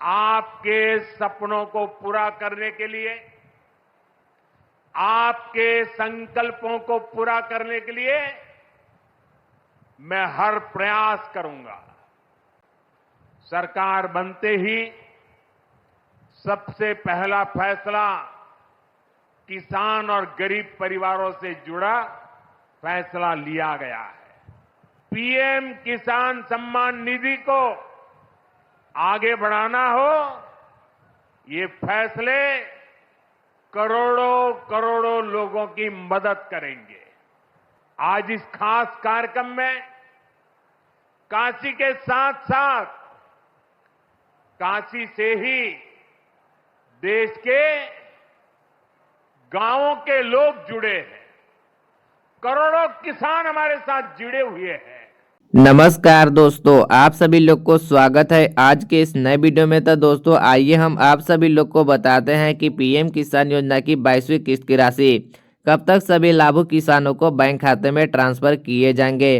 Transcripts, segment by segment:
आपके सपनों को पूरा करने के लिए, आपके संकल्पों को पूरा करने के लिए मैं हर प्रयास करूंगा। सरकार बनते ही सबसे पहला फैसला किसान और गरीब परिवारों से जुड़ा फैसला लिया गया है। पीएम किसान सम्मान निधि को आगे बढ़ाना हो, ये फैसले करोड़ों करोड़ों लोगों की मदद करेंगे। आज इस खास कार्यक्रम में काशी के साथ साथ काशी से ही देश के गांवों के लोग जुड़े हैं। करोड़ों किसान हमारे साथ जुड़े हुए हैं। नमस्कार दोस्तों, आप सभी लोग को स्वागत है आज के इस नए वीडियो में। तो दोस्तों आइए हम आप सभी लोग को बताते हैं कि पीएम किसान योजना की 22वीं किस्त की राशि कब तक सभी लाभुक किसानों को बैंक खाते में ट्रांसफर किए जाएंगे।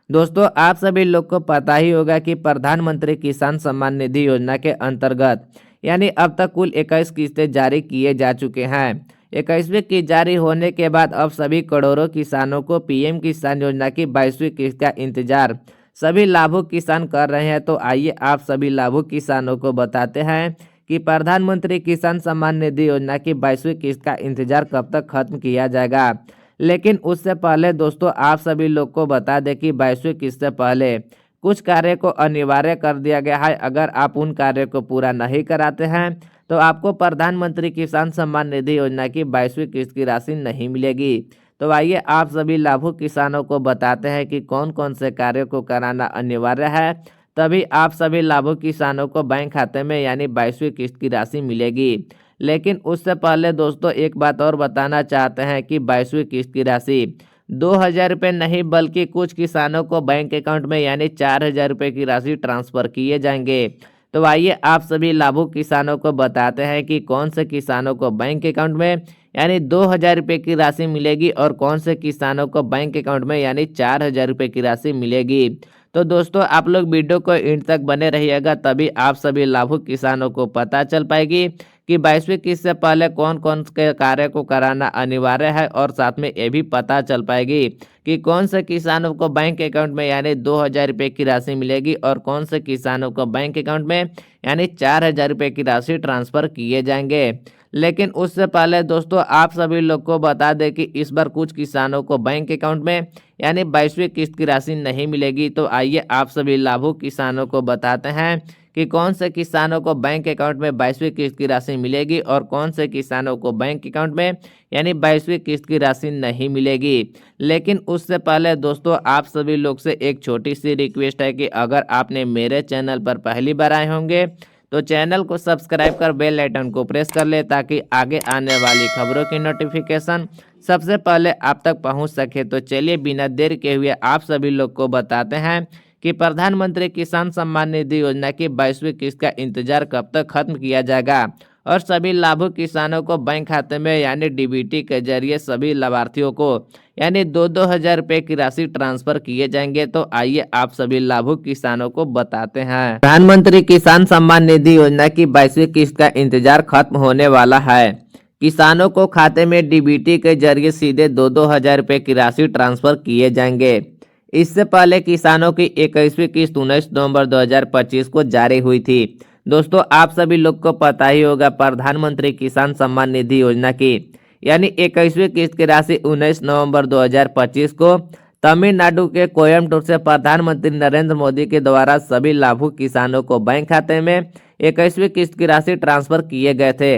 दोस्तों आप सभी लोग को पता ही होगा कि प्रधानमंत्री किसान सम्मान निधि योजना के अंतर्गत यानी अब तक कुल 21 किस्तें जारी किए जा चुके हैं। 21वीं किस्त जारी होने के बाद अब सभी करोड़ों किसानों को पीएम किसान योजना की 22वीं किस्त का इंतजार सभी लाभुक किसान कर रहे हैं। तो आइए आप सभी लाभुक किसानों को बताते हैं कि प्रधानमंत्री किसान सम्मान निधि योजना की 22वीं किस्त का इंतजार कब तक खत्म किया जाएगा। लेकिन उससे पहले दोस्तों आप सभी लोग को बता दें कि 22वीं किस्त से पहले कुछ कार्य को अनिवार्य कर दिया गया है। अगर आप उन कार्य को पूरा नहीं कराते हैं तो आपको प्रधानमंत्री किसान सम्मान निधि योजना की 22वीं किस्त की राशि नहीं मिलेगी। तो आइए आप सभी लाभुक किसानों को बताते हैं कि कौन कौन से कार्यों को कराना अनिवार्य है, तभी आप सभी लाभुक किसानों को बैंक खाते में यानी 22वीं किस्त की राशि मिलेगी। लेकिन उससे पहले दोस्तों एक बात और बताना चाहते हैं कि 22वीं किस्त की राशि 2,000 रुपये नहीं बल्कि कुछ किसानों को बैंक अकाउंट में यानी 4,000 रुपये की राशि ट्रांसफर किए जाएंगे। तो आइए आप सभी लाभुक किसानों को बताते हैं कि कौन से किसानों को बैंक अकाउंट में यानी 2,000 रुपये की राशि मिलेगी और कौन से किसानों को बैंक अकाउंट में यानी 4,000 रुपये की राशि मिलेगी। तो दोस्तों आप लोग वीडियो को एंड तक बने रहिएगा, तभी आप सभी लाभुक किसानों को पता चल पाएगी कि 22वीं किस्त से पहले कौन कौन के कार्य को कराना अनिवार्य है, और साथ में ये भी पता चल पाएगी कि कौन से किसानों को बैंक अकाउंट में यानी 2,000 रुपये की राशि मिलेगी और कौन से किसानों को बैंक अकाउंट में यानी 4,000 रुपये की राशि ट्रांसफर किए जाएंगे। लेकिन उससे पहले दोस्तों आप सभी लोग को बता दें कि इस बार कुछ किसानों को बैंक अकाउंट में यानी 22वीं किस्त की राशि नहीं मिलेगी। तो आइए आप सभी लाभुक किसानों को बताते हैं कि कौन से किसानों को बैंक अकाउंट में 22वीं किस्त की राशि मिलेगी और कौन से किसानों को बैंक अकाउंट में यानी 22वीं किस्त की राशि नहीं मिलेगी। लेकिन उससे पहले दोस्तों आप सभी लोग से एक छोटी सी रिक्वेस्ट है कि अगर आपने मेरे चैनल पर पहली बार आए होंगे तो चैनल को सब्सक्राइब कर बेल आइकन को प्रेस कर ले, ताकि आगे आने वाली खबरों की नोटिफिकेशन सबसे पहले आप तक पहुंच सके। तो चलिए बिना देर के हुए आप सभी लोग को बताते हैं कि प्रधानमंत्री किसान सम्मान निधि योजना की 22वीं किस्त का इंतजार कब तक खत्म किया जाएगा और सभी लाभुक किसानों को बैंक खाते में यानी डीबीटी के जरिए सभी लाभार्थियों को यानी 2,000 रुपये की राशि ट्रांसफर किए जाएंगे। तो आइए आप सभी लाभुक किसानों को बताते हैं। प्रधानमंत्री किसान सम्मान निधि योजना की 22वीं किस्त का इंतजार खत्म होने वाला है। किसानों को खाते में डीबीटी के जरिए सीधे 2,000 रुपये की राशि ट्रांसफर किए जाएंगे। इससे पहले किसानों की 21वीं किस्त 19 नवंबर 2025 को जारी हुई थी। दोस्तों आप सभी लोग को पता ही होगा प्रधानमंत्री किसान सम्मान निधि योजना की यानी 21वीं किस्त की राशि 19 नवंबर 2025 को तमिलनाडु के कोयम्बटूर से प्रधानमंत्री नरेंद्र मोदी के द्वारा सभी लाभुक किसानों को बैंक खाते में 21वीं किस्त की राशि ट्रांसफर किए गए थे।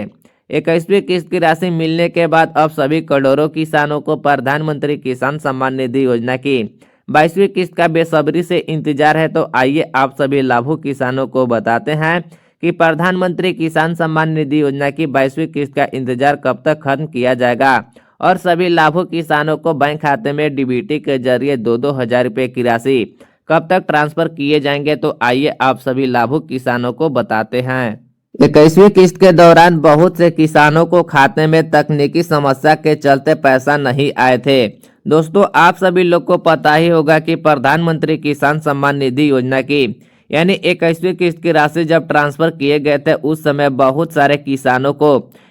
21वीं किस्त की राशि मिलने के बाद अब सभी करोड़ों किसानों को प्रधानमंत्री किसान सम्मान निधि योजना की 22वीं किस्त का बेसब्री से इंतजार है। तो आइए आप सभी लाभुक किसानों को बताते हैं कि प्रधानमंत्री किसान सम्मान निधि योजना की 22वीं किस्त का इंतजार कब तक खत्म किया जाएगा और सभी लाभुक किसानों को बैंक खाते में डीबीटी के जरिए 2,000 रुपये की राशि कब तक ट्रांसफर किए जाएंगे। तो आइए आप सभी लाभुक किसानों को बताते हैं। 21वीं किस्त के दौरान बहुत से किसानों को खाते में तकनीकी समस्या के चलते पैसा नहीं आए थे। दोस्तों आप सभी लोग को पता ही होगा कि प्रधानमंत्री किसान सम्मान निधि योजना की यानी 21वीं किस्त की राशि जब ट्रांसफर किए गए थे उस समय बहुत सारे किसानों को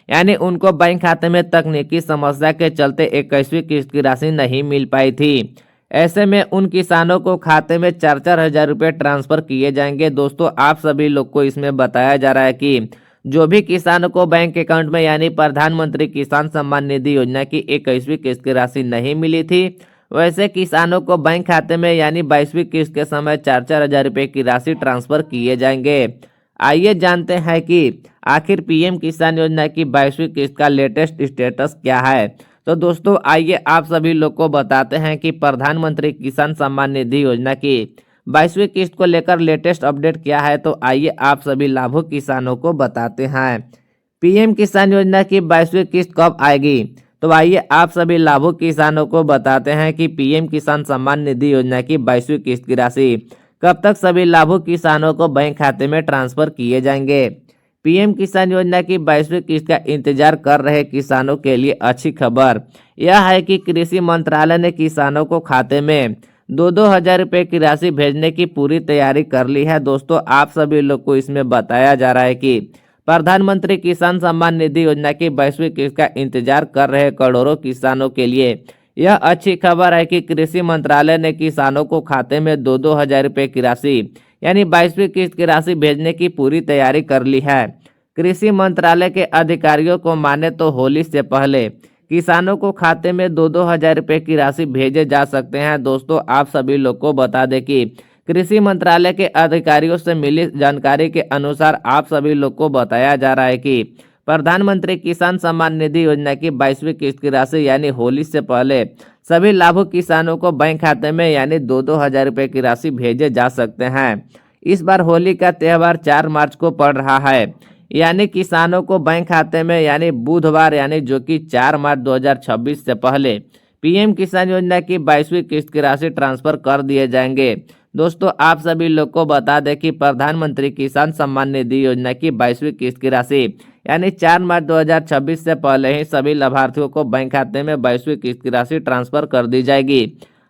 यानी उनको बैंक खाते में तकनीकी समस्या के चलते 21वीं किस्त की राशि नहीं मिल पाई थी। ऐसे में उन किसानों को खाते में 4-4 हजार रुपये ट्रांसफर किए जाएंगे। दोस्तों आप सभी लोग को इसमें बताया जा रहा है कि जो भी किसानों को बैंक अकाउंट में यानी प्रधानमंत्री किसान सम्मान निधि योजना की 21वीं किस्त की राशि नहीं मिली थी, वैसे किसानों को बैंक खाते में यानी 22वीं किस्त के समय 4-4 हजार रुपये की राशि ट्रांसफर किए जाएंगे। आइए जानते हैं कि आखिर पीएम किसान योजना की 22वीं किस्त का लेटेस्ट स्टेटस क्या है। तो दोस्तों आइए आप सभी लोग को बताते हैं कि प्रधानमंत्री किसान सम्मान निधि योजना की 22वीं किस्त को लेकर लेटेस्ट अपडेट क्या है। तो आइए आप सभी लाभुक किसानों को बताते हैं पीएम किसान योजना की 22वीं किस्त कब आएगी। तो आइए आप सभी लाभुक किसानों को बताते हैं कि पीएम किसान सम्मान निधि योजना की 22वीं किस्त की राशि कब तक सभी लाभुक किसानों को बैंक खाते में ट्रांसफर किए जाएंगे। पीएम किसान योजना की 22वीं किस्त का इंतजार कर रहे किसानों के लिए अच्छी खबर यह है कि कृषि मंत्रालय ने किसानों को खाते में 2-2 हजार रुपये की राशि भेजने की पूरी तैयारी कर ली है। दोस्तों आप सभी लोग को इसमें बताया जा रहा है कि प्रधानमंत्री किसान सम्मान निधि योजना की 22वीं किस्त का इंतजार कर रहे करोड़ों किसानों के लिए यह अच्छी खबर है कि कृषि मंत्रालय ने किसानों को खाते में 2-2 हजार रुपये की राशि यानी 22वीं किस्त की राशि भेजने की पूरी तैयारी कर ली है। कृषि मंत्रालय के अधिकारियों को माने तो होली से पहले किसानों को खाते में 2-2 हजार रुपये की राशि भेजे जा सकते हैं। दोस्तों आप सभी लोग को बता दें कि कृषि मंत्रालय के अधिकारियों से मिली जानकारी के अनुसार आप सभी लोग को बताया जा रहा है कि प्रधानमंत्री किसान सम्मान निधि योजना की 22वीं किस्त की राशि यानी होली से पहले सभी लाभुक किसानों को बैंक खाते में यानी 2-2 हजार रुपये की राशि भेजे जा सकते हैं। इस बार होली का त्यौहार 4 मार्च को पड़ रहा है, यानी किसानों को बैंक खाते में यानी बुधवार यानी जो कि 4 मार्च 2026 से पहले पीएम किसान योजना की 22वीं किस्त की राशि ट्रांसफर कर दिए जाएंगे। दोस्तों आप सभी लोग को बता दें कि प्रधानमंत्री किसान सम्मान निधि योजना की 22वीं किस्त की राशि यानी 4 मार्च 2026 से पहले ही सभी लाभार्थियों को बैंक खाते में 22वीं किस्त की राशि ट्रांसफर कर दी जाएगी।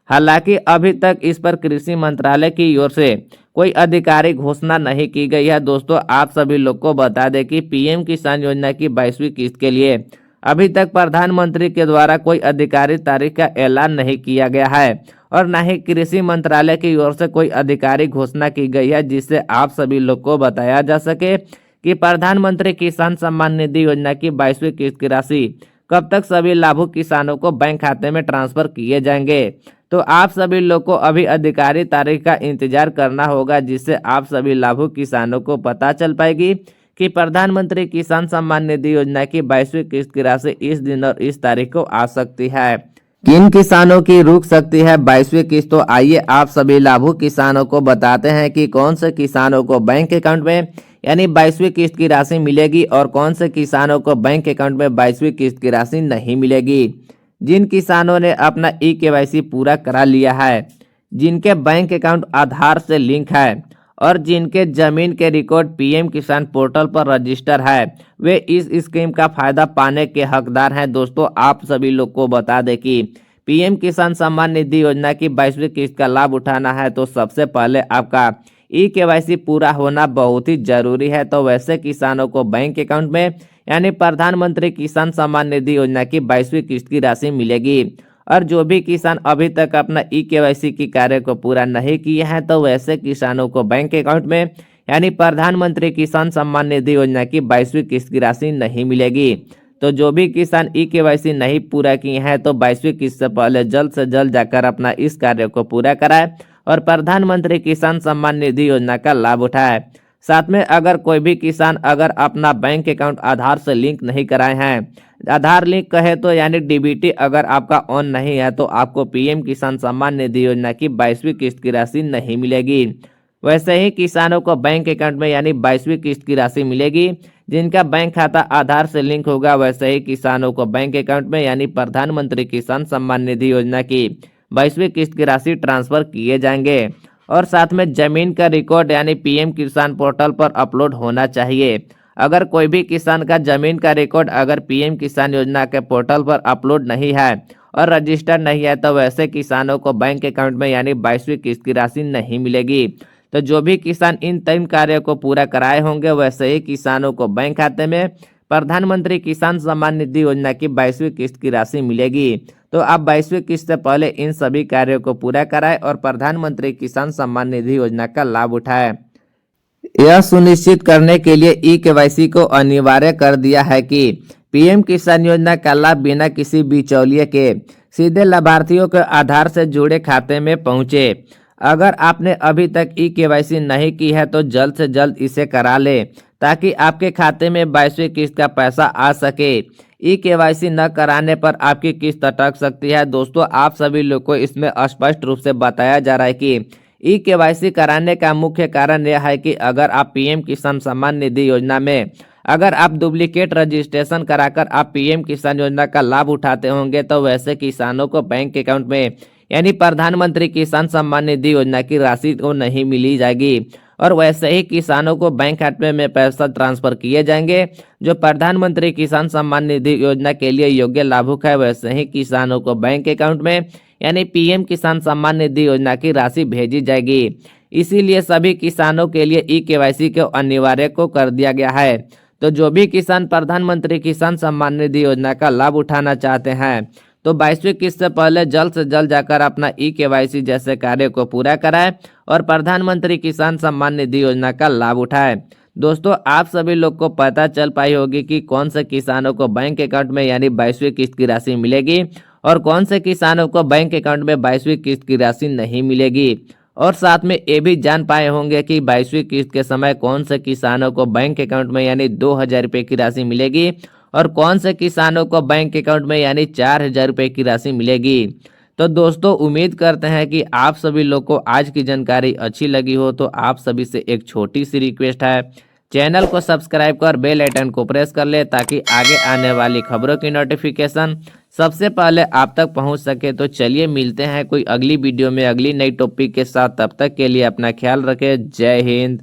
हालांकि अभी तक इस पर कृषि मंत्रालय की ओर से कोई आधिकारिक घोषणा नहीं की गई है। दोस्तों आप सभी लोग को बता दें कि पीएम किसान योजना की 22वीं किस्त के लिए अभी तक प्रधानमंत्री के द्वारा कोई आधिकारिक तारीख का ऐलान नहीं किया गया है और न ही कृषि मंत्रालय की ओर से कोई आधिकारिक घोषणा की गई है जिससे आप सभी लोग को बताया जा सके कि प्रधानमंत्री किसान सम्मान निधि योजना की 22वीं किस्त की राशि कब तक सभी लाभुक किसानों को बैंक खाते में ट्रांसफर किए जाएंगे। तो आप सभी लोग को अभी आधिकारिक तारीख का इंतजार करना होगा जिससे आप सभी लाभुक किसानों को पता चल पाएगी कि प्रधानमंत्री किसान सम्मान निधि योजना की 22वीं किस्त की राशि इस दिन और इस तारीख को आ सकती है। किन किसानों की रुक सकती है 22वीं किस्त। तो आइए आप सभी लाभुक किसानों को बताते हैं कि कौन से किसानों को बैंक अकाउंट में यानी 22वीं किस्त की राशि मिलेगी और कौन से किसानों को बैंक अकाउंट में 22वीं किस्त की राशि नहीं मिलेगी। जिन किसानों ने अपना ई-केवाईसी पूरा करा लिया है, जिनके बैंक अकाउंट आधार से लिंक है और जिनके जमीन के रिकॉर्ड पीएम किसान पोर्टल पर रजिस्टर है, वे इस स्कीम का फायदा पाने के हकदार हैं। दोस्तों आप सभी लोग को बता दें कि पीएम किसान सम्मान निधि योजना की 22वीं किस्त का लाभ उठाना है तो सबसे पहले आपका ई-केवाईसी पूरा होना बहुत ही जरूरी है। तो वैसे किसानों को बैंक अकाउंट में यानी प्रधानमंत्री किसान सम्मान निधि योजना की 22वीं किस्त की राशि मिलेगी और जो भी किसान अभी तक अपना ई-केवाईसी की कार्य को पूरा नहीं किए हैं तो वैसे किसानों को बैंक अकाउंट में यानी प्रधानमंत्री किसान सम्मान निधि योजना की 22वीं किस्त की राशि नहीं मिलेगी। तो जो भी किसान ई-केवाईसी नहीं पूरा किए हैं तो 22वीं किस्त से पहले जल्द से जल्द जाकर अपना इस कार्य को पूरा कराए और प्रधानमंत्री किसान सम्मान निधि योजना का लाभ उठाए। साथ में अगर कोई भी किसान अगर अपना बैंक अकाउंट आधार से लिंक नहीं कराए हैं, आधार लिंक कहे तो यानी डीबीटी अगर आपका ऑन नहीं है तो आपको पीएम किसान सम्मान निधि योजना की 22वीं किस्त की राशि नहीं मिलेगी। वैसे ही किसानों को बैंक अकाउंट में यानी 22वीं किस्त की राशि मिलेगी जिनका बैंक खाता आधार से लिंक होगा। वैसे ही किसानों को बैंक अकाउंट में यानी प्रधानमंत्री किसान सम्मान निधि योजना की 22वीं किस्त की राशि ट्रांसफर किए जाएंगे और साथ में जमीन का रिकॉर्ड यानी पीएम किसान पोर्टल पर अपलोड होना चाहिए। अगर कोई भी किसान का जमीन का रिकॉर्ड अगर पीएम किसान योजना के पोर्टल पर अपलोड नहीं है और रजिस्टर नहीं है तो वैसे किसानों को बैंक अकाउंट में यानी 22वीं किस्त की राशि नहीं मिलेगी। तो जो भी किसान इन 3 कार्यों को पूरा कराए होंगे वैसे ही किसानों को बैंक खाते में प्रधानमंत्री किसान सम्मान निधि योजना की 22वीं किस्त की राशि मिलेगी। तो आप 22वीं किस्त से पहले इन सभी कार्यों को पूरा कराएं और प्रधानमंत्री किसान सम्मान निधि योजना का लाभ उठाएं। यह सुनिश्चित करने के लिए ई-केवाईसी को अनिवार्य कर दिया है कि पीएम किसान योजना का लाभ बिना किसी बिचौलिए के सीधे लाभार्थियों के आधार से जुड़े खाते में पहुंचे। अगर आपने अभी तक ई-केवाईसी नहीं की है तो जल्द से जल्द इसे करा ले ताकि आपके खाते में 22वीं किस्त का पैसा आ सके। ई-केवाईसी न कराने पर आपकी किस्त अटक सकती है। दोस्तों, आप सभी लोग को इसमें स्पष्ट रूप से बताया जा रहा है कि ई-केवाईसी कराने का मुख्य कारण यह है कि अगर आप पीएम किसान सम्मान निधि योजना में अगर आप डुप्लीकेट रजिस्ट्रेशन कराकर आप पीएम किसान योजना का लाभ उठाते होंगे तो वैसे किसानों को बैंक अकाउंट में यानी प्रधानमंत्री किसान सम्मान निधि योजना की राशि को नहीं मिली जाएगी और वैसे ही किसानों को बैंक खाते में पैसा ट्रांसफर किए जाएंगे जो प्रधानमंत्री किसान सम्मान निधि योजना के लिए योग्य लाभुक है। वैसे ही किसानों को बैंक अकाउंट में यानी पीएम किसान सम्मान निधि योजना की राशि भेजी जाएगी। इसीलिए सभी किसानों के लिए ई-केवाईसी को अनिवार्य को कर दिया गया है। तो जो भी किसान प्रधानमंत्री किसान सम्मान निधि योजना का लाभ उठाना चाहते हैं तो 22वीं किस्त से पहले जल्द से जल्द जाकर अपना ई-केवाईसी जैसे कार्य को पूरा कराएं और प्रधानमंत्री किसान सम्मान निधि योजना का लाभ उठाएं। दोस्तों, आप सभी लोग को पता चल पाई होगी कि कौन से किसानों को बैंक अकाउंट में यानी 22वीं किस्त की राशि मिलेगी और कौन से किसानों को बैंक अकाउंट में 22वीं किस्त की राशि नहीं मिलेगी। और साथ में ये भी जान पाए होंगे कि 22वीं किस्त के समय कौन से किसानों को बैंक अकाउंट में यानी 2000 रुपये की राशि मिलेगी और कौन से किसानों को बैंक अकाउंट में यानी 4000 रुपये की राशि मिलेगी। तो दोस्तों, उम्मीद करते हैं कि आप सभी लोग को आज की जानकारी अच्छी लगी हो। तो आप सभी से एक छोटी सी रिक्वेस्ट है, चैनल को सब्सक्राइब कर बेल आइकन को प्रेस कर ले ताकि आगे आने वाली खबरों की नोटिफिकेशन सबसे पहले आप तक पहुंच सके। तो चलिए मिलते हैं कोई अगली वीडियो में अगली नई टॉपिक के साथ। तब तक के लिए अपना ख्याल रखें। जय हिंद।